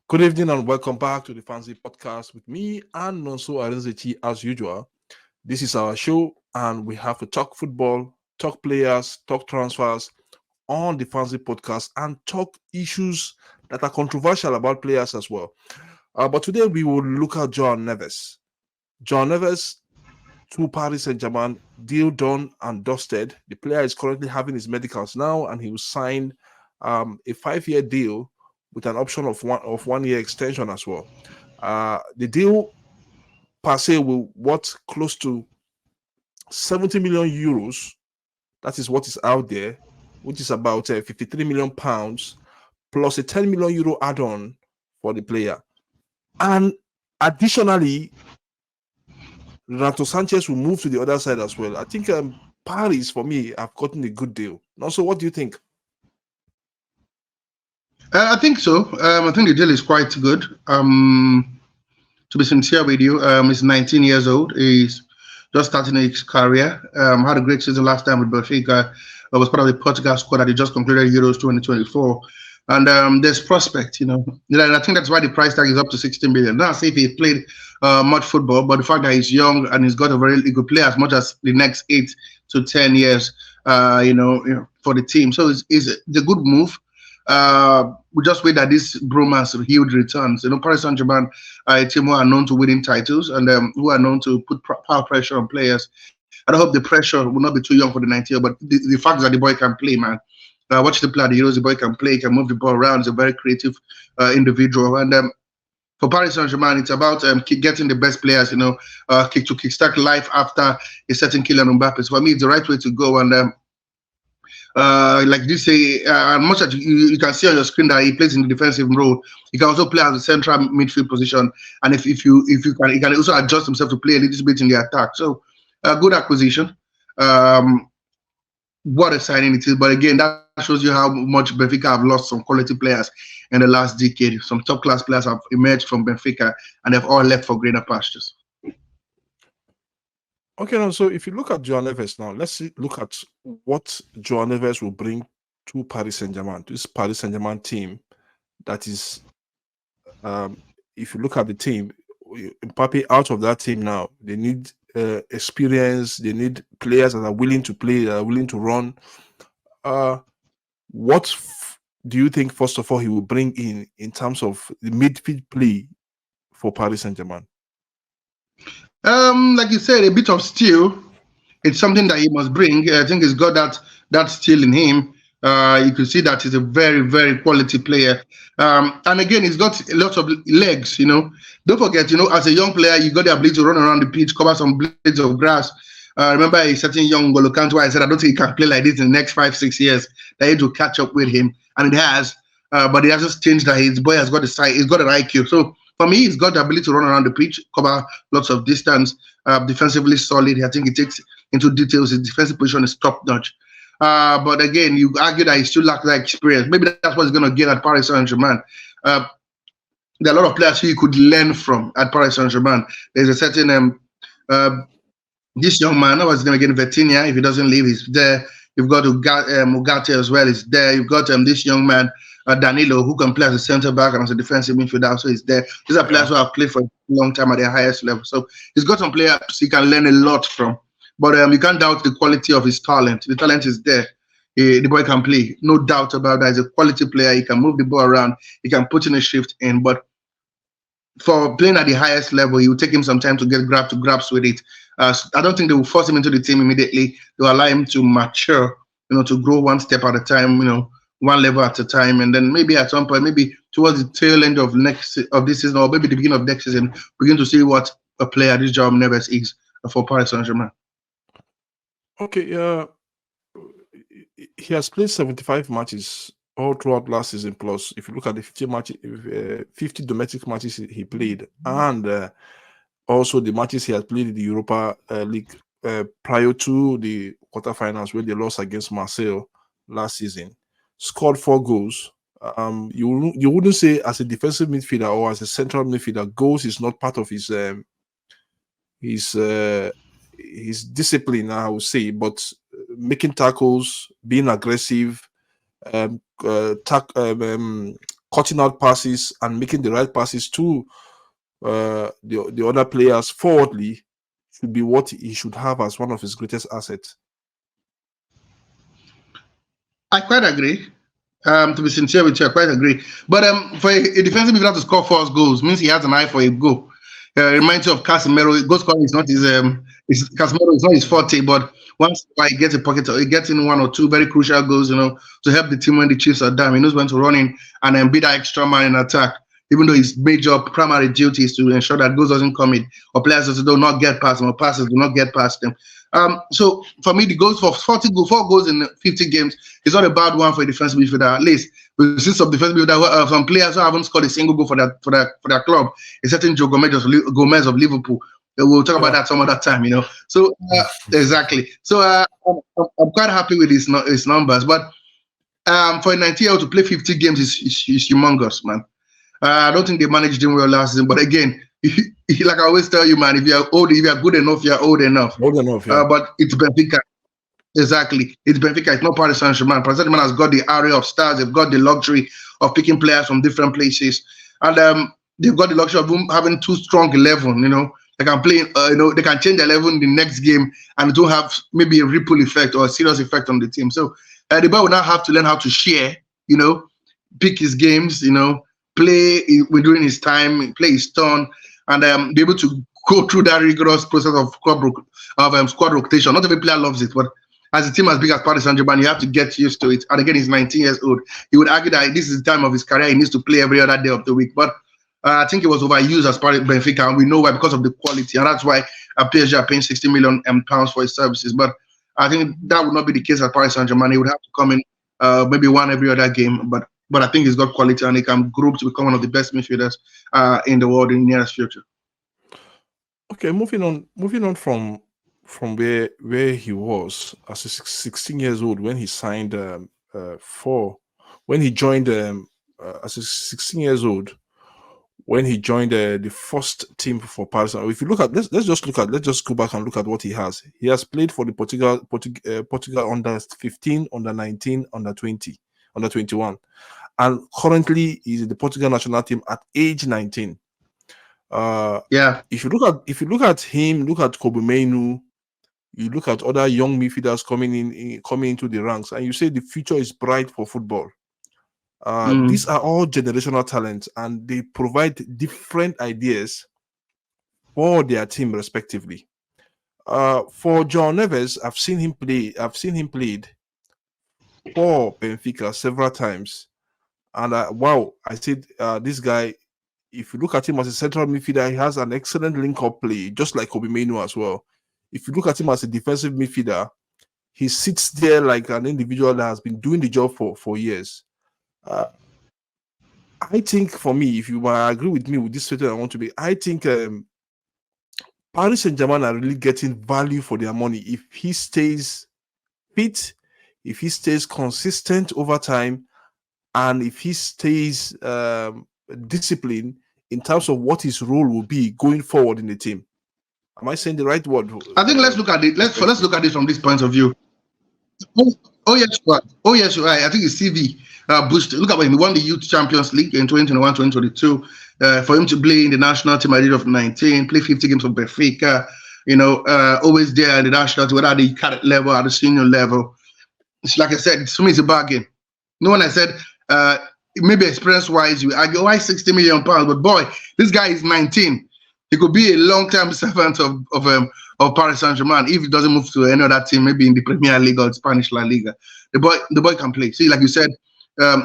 Good evening and welcome back to the Fancy podcast with me and Nonso Arinzechi as usual. This is our show and we have to talk football, talk players, talk transfers on the Fancy podcast and talk issues that are controversial about players as well. But today we will look at Joao Neves. Joao Neves to Paris Saint-Germain, deal done and dusted. The player is currently having his medicals now and he will sign a 5-year deal with an option of 1 year extension as well. The deal per se will worth close to 70 million euros. That is what is out there, which is about 53 million pounds plus a 10 million euro add-on for the player. And additionally, Renato Sanchez will move to the other side as well. I think Paris, for me, have gotten a good deal. Also, what do you think? I think so. I think the deal is quite good. To be sincere with you, he's 19 years old. He's just starting his career. Had a great season last time with Benfica. I was part of the Portugal squad that he just concluded Euros 2024. And there's prospect, And I think that's why the price tag is up to 16 million. Not as if he played much football, but the fact that he's young and he's got he could play as much as the next 8 to 10 years, for the team. So it's a good move. We just wait that this bromance huge returns. Paris Saint-Germain are a team who are known to winning titles and who are known to put power pressure on players. I hope the pressure will not be too young for the 90 year, but the fact that the boy can play, man. Watch the play at the Euros, the boy can play, can move the ball around. He's a very creative individual. And for Paris Saint-Germain, it's about getting the best players, to kickstart life after a certain Kylian Mbappe. So for me, it's the right way to go. And like you say, much as you can see on your screen that he plays in the defensive role, he can also play as a central midfield position. And if you can, he can also adjust himself to play a little bit in the attack. So, good acquisition. What a signing it is! But again, that shows you how much Benfica have lost some quality players in the last decade. Some top class players have emerged from Benfica, and they've all left for greener pastures. Okay, now, so if you look at Joao Neves now, look at what Joao Neves will bring to Paris Saint-Germain, this Paris Saint-Germain team. That is, if you look at the team, Mbappe out of that team now, they need experience, they need players that are willing to play, that are willing to run. What do you think, first of all, he will bring in terms of the midfield play for Paris Saint-Germain? Like you said, a bit of steel. It's something that he must bring. I think he's got that steel in him. You can see that he's a very, very quality player. And again, he's got lots of legs, Don't forget, as a young player, you got the ability to run around the pitch, cover some blades of grass. Remember a certain young N'Golo Kante where I said, I don't think he can play like this in the next 5-6 years. They need to catch up with him. And it has. But it has just changed that his boy has got the size, he's got an IQ. So for me, he's got the ability to run around the pitch, cover lots of distance, defensively solid. I think he takes into details. His defensive position is top notch. But again, you argue that he still lacks that experience. Maybe that's what he's going to get at Paris Saint-Germain. There are a lot of players who you could learn from at Paris Saint-Germain. There's a certain this young man. I was going to get Vitinha. If he doesn't leave, he's there. You've got Ugarte as well. He's there. You've got this young man, Danilo, who can play as a centre back and as a defensive midfielder. So he's there. These are players who have played for a long time at their highest level. So he's got some players he can learn a lot from. But you can't doubt the quality of his talent. The talent is there. The boy can play. No doubt about that. He's a quality player. He can move the ball around. He can put in a shift in. But for playing at the highest level, it will take him some time to get to grasp with it. I don't think they will force him into the team immediately. They will allow him to mature, to grow one step at a time, one level at a time. And then maybe at some point, maybe towards the tail end of this season, or maybe the beginning of next season, begin to see what a player this Joao Neves is for Paris Saint-Germain. Okay, he has played 75 matches all throughout last season. Plus, if you look at the 50 domestic matches he played, and also the matches he has played in the Europa League prior to the quarterfinals where they lost against Marseille last season, scored 4 goals. You wouldn't say as a defensive midfielder or as a central midfielder, goals is not part of his discipline, I would say, but making tackles, being aggressive, cutting out passes and making the right passes to the other players forwardly should be what he should have as one of his greatest assets. I quite agree. To be sincere with you, I quite agree. But for a defensive midfielder to score first goals means he has an eye for a goal. Reminds you of Casemiro. Goal scoring is not his Casemiro is not his forte. But once he gets a pocket, he gets in one or two very crucial goals, to help the team when the Chiefs are down. He knows when to run in and then be that extra man in attack. Even though his major primary duty is to ensure that goals doesn't come in or players do not get past them or passes do not get past them. So for me, the goals for 4 goals in 50 games is not a bad one for a defensive midfielder. At least we see some defensive midfielder, some players who haven't scored a single goal for their club. A certain Joe Gomez of Liverpool. We'll talk about Yeah. that some other time. So exactly. So I'm quite happy with his numbers. But for a 19-year-old to play 50 games is humongous, man. I don't think they managed him well last season. But again, like I always tell you, man, if you're good enough, you're old enough. Old enough, yeah. But it's Benfica. Exactly. It's Benfica. It's not Paris Saint-Germain. Paris Saint-Germain has got the array of stars. They've got the luxury of picking players from different places. And they've got the luxury of having two strong 11, They can play, they can change the 11 the next game and it will have maybe a ripple effect or a serious effect on the team. So the boy will now have to learn how to share, pick his games, play during his time, play his turn, and be able to go through that rigorous process of squad rotation. Not every player loves it, but as a team as big as Paris Saint-Germain, you have to get used to it. And again, he's 19 years old. He would argue that this is the time of his career. He needs to play every other day of the week. But I think it was overused as part of Benfica, and we know why, because of the quality. And that's why PSG are paying 60 million pounds for his services. But I think that would not be the case at Paris Saint-Germain. He would have to come in maybe one every other game. But I think he's got quality and he can grow to become one of the best midfielders in the world in the nearest future. Okay, moving on from where he was as a 16 years old when he signed when he joined as a 16 years old when he joined the first team for Paris. If you look at let's just go back and look at what he has. He has played for the Portugal under 15, under 19, under 20, under 21, and currently he's in the Portugal national team at age 19. Yeah. If you look at him, look at Kobe Mainu, you look at other young midfielders coming into the ranks, and you say the future is bright for football. These are all generational talents, and they provide different ideas for their team respectively. For Joao Neves, I've seen him played for Benfica several times, and wow, I said this guy. If you look at him as a central midfielder, he has an excellent link-up play, just like Kobe Mainu as well. If you look at him as a defensive midfielder, he sits there like an individual that has been doing the job for years. I think for me, if you agree with me with this statement I want to be, I think Paris Saint-Germain are really getting value for their money if he stays fit, if he stays consistent over time, and if he stays disciplined in terms of what his role will be going forward in the team. Am I saying the right word? I think let's look at it. Let's look at it from this point of view. Oh yes, you are. Oh yes, you are. I think his CV boosted. Look at when he won the Youth Champions League in 2021, 2022. For him to play in the national team at the age of 19, play 50 games for Benfica, always there in the national team, whether at the cadet level, at the senior level. It's like I said, to me, it's a bargain. No one, I said, maybe experience-wise, you argue, why 60 million pounds? But boy, this guy is 19. He could be a long-term servant of Paris Saint-Germain if he doesn't move to any other team, maybe in the Premier League or Spanish La Liga. The boy can play. See, like you said,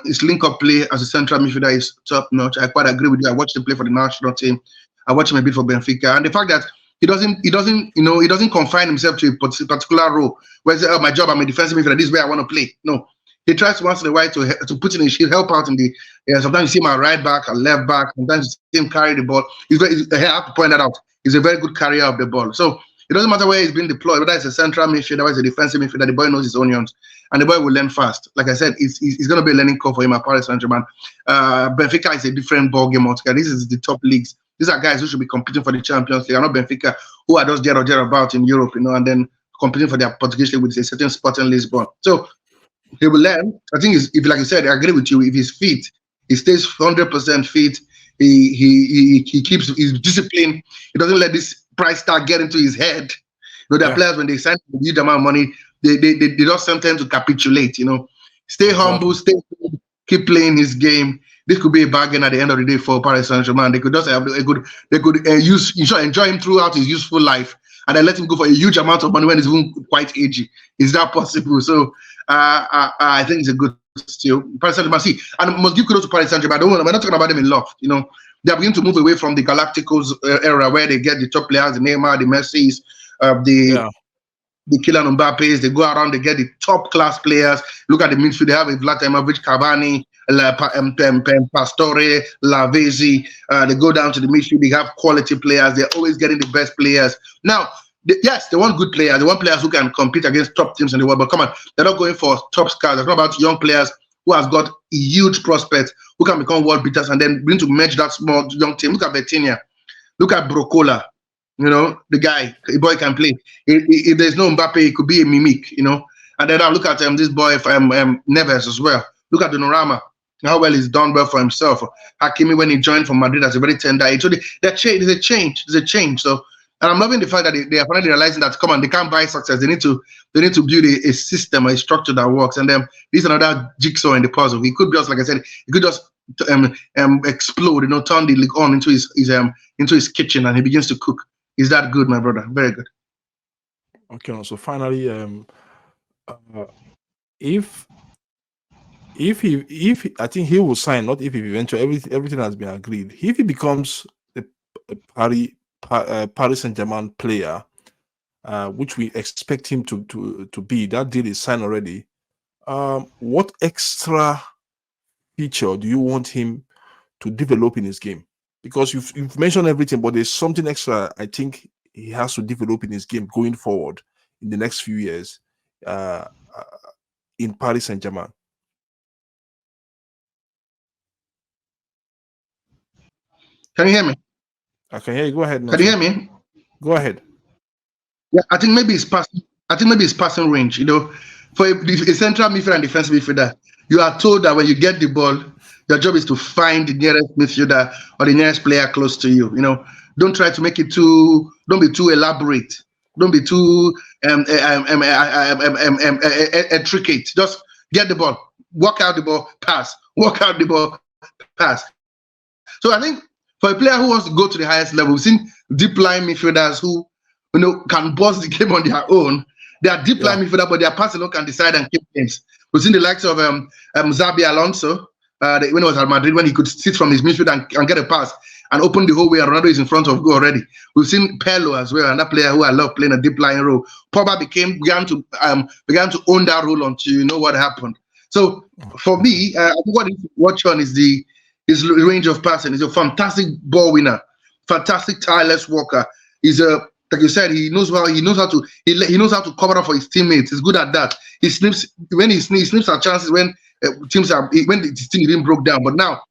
his link-up play as a central midfielder is top-notch. I quite agree with you. I watched him play for the national team. I watched him a bit for Benfica, and the fact that he doesn't confine himself to a particular role. Where he says, "Oh, my job, I'm a defensive midfielder. This is where I want to play." No, he tries once in a while to put in his shield, help out in the. Sometimes you see him at right back, or left back. Sometimes you see him carry the ball. I have to point that out. He's a very good carrier of the ball. So it doesn't matter where he's been deployed, whether it's a central midfielder, whether it's a defensive midfielder. The boy knows his onions, and the boy will learn fast. Like I said, it's going to be a learning curve for him at Paris Saint-Germain. Benfica is a different ball game altogether. This is the top leagues. These are guys who should be competing for the Champions League. Not Benfica, who are just there about in Europe, and then competing for their Portuguese league with a certain spot in Lisbon. So he will learn. I think, if like you said, I agree with you. If he's fit, He stays 100% fit. He keeps his discipline. He doesn't let this price tag get into his head. There are Yeah, players when they sign a huge amount of money, they don't sometimes to capitulate. Stay humble, exactly. stay good, keep playing his game. This could be a bargain at the end of the day for Paris Saint-Germain. They could just have a good, they could enjoy him throughout his useful life, and then let him go for a huge amount of money when he's even quite agey. Is that possible? So I think it's a good steal. Paris Saint-Germain, see, and must give kudos to Paris Saint-Germain. We're not talking about them in love. They are beginning to move away from the Galacticos era where they get the top players, the Neymar, the Messi's, Yeah, the Kylian Mbappe's. They go around, they get the top class players. Look at the midfield. They have a Vladimirovic, Cavani, Pastore, Lavezzi. They go down to the midfield. They have quality players. They're always getting the best players. Now, yes, they want good players. They want players who can compete against top teams in the world. But come on, they're not going for top stars. It's not about young players who has got huge prospects who can become world beaters and then bring to merge that small young team. Look at Betinia. Look at Brocola. The guy, the boy can play. If there's no Mbappe, it could be a mimic. And then I look at this boy, Neves as well. Look at Donorama, how well he's done well for himself. Hakimi, when he joined from Madrid as a very tender age. So there's a change. There's a change. So, and I'm loving the fact that they are finally realizing that, come on, they can't buy success. They need to build a system, a structure that works. And then this is another jigsaw in the puzzle. He could just, like I said, he could just explode, turn the league on into his kitchen, and he begins to cook. Is that good, my brother? Very good. okay. So finally, uh, if I think he will sign, not if he eventually everything has been agreed. If he becomes a Paris Saint-Germain player, which we expect him to be, that deal is signed already. What extra feature do you want him to develop in his game? Because you've mentioned everything, but there's something extra I think he has to develop in his game going forward in the next few years uh, uh, in Paris Saint-Germain. Can you hear me? I can hear you. Go ahead, Can you Nonso. hear me? Go ahead. Yeah, I think maybe it's passing. I think maybe it's passing range. For a central midfielder and defensive midfielder, you are told that when you get the ball, your job is to find the nearest midfielder or the nearest player close to you. Don't try to make it too. Don't be too elaborate. Don't be too intricate. Just get the ball, walk out the ball, pass, walk out the ball, pass. So I think for a player who wants to go to the highest level, we've seen deep line midfielders who can boss the game on their own. They are deep line Yeah, midfielder, but their passing can decide and keep games. We've seen the likes of Xabi Alonso when he was at Madrid, when he could sit from his midfield and get a pass and open the whole way. Ronaldo is in front of goal already. We've seen Pirlo as well, another player who I love playing a deep line role. Pogba began to own that role until you know what happened. So for me, I think what you watch on is his range of passing. He's a fantastic ball winner, fantastic tireless worker. He's a like you said, he knows how to cover up for his teammates. He's good at that. He snips at chances when when the team didn't broke down. But now,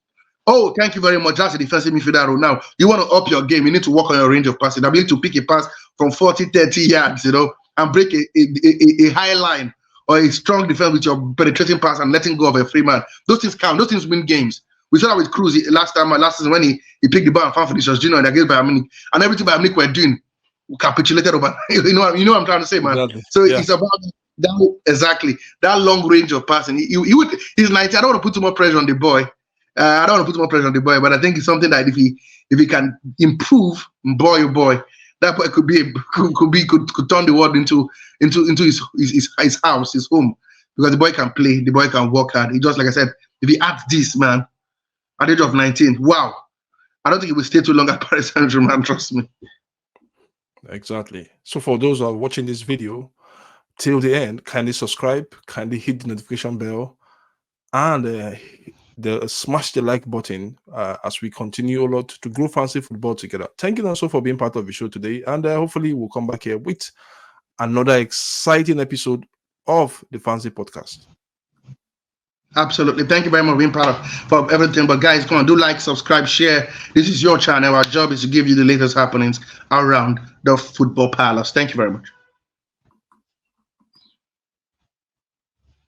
oh, thank you very much. That's a defensive midfielder role. Now, you want to up your game. You need to work on your range of passing. Ability to pick a pass from 40, 30 yards, and break a high line or a strong defense with your penetrating pass and letting go of a free man. Those things count. Those things win games. We saw that with Cruz last season when he picked the ball and found Vinicius Junior against Bayern Munich, and everything Bayern Munich were doing capitulated over. You know what I'm trying to say, man. exactly. So Yeah, it's about that long range of passing. He's 90. I don't want to put too much pressure on the boy. But I think it's something that if he can improve, boy oh boy, that boy could turn the world into his house, his home, because the boy can play, the boy can work hard. He just, like I said, if he adds this, man, at the age of 19, wow, I don't think he will stay too long at Paris Saint-Germain. Trust me. exactly. So for those who are watching this video till the end, kindly subscribe, kindly hit the notification bell, and smash the like button as we continue a lot to grow fancy football together. Thank you also for being part of the show today, and hopefully we'll come back here with another exciting episode of the Fancy Podcast. Absolutely. Thank you very much for being part for everything. But guys, come on, do like, subscribe, share. This is your channel. Our job is to give you the latest happenings around the football palace. Thank you very much.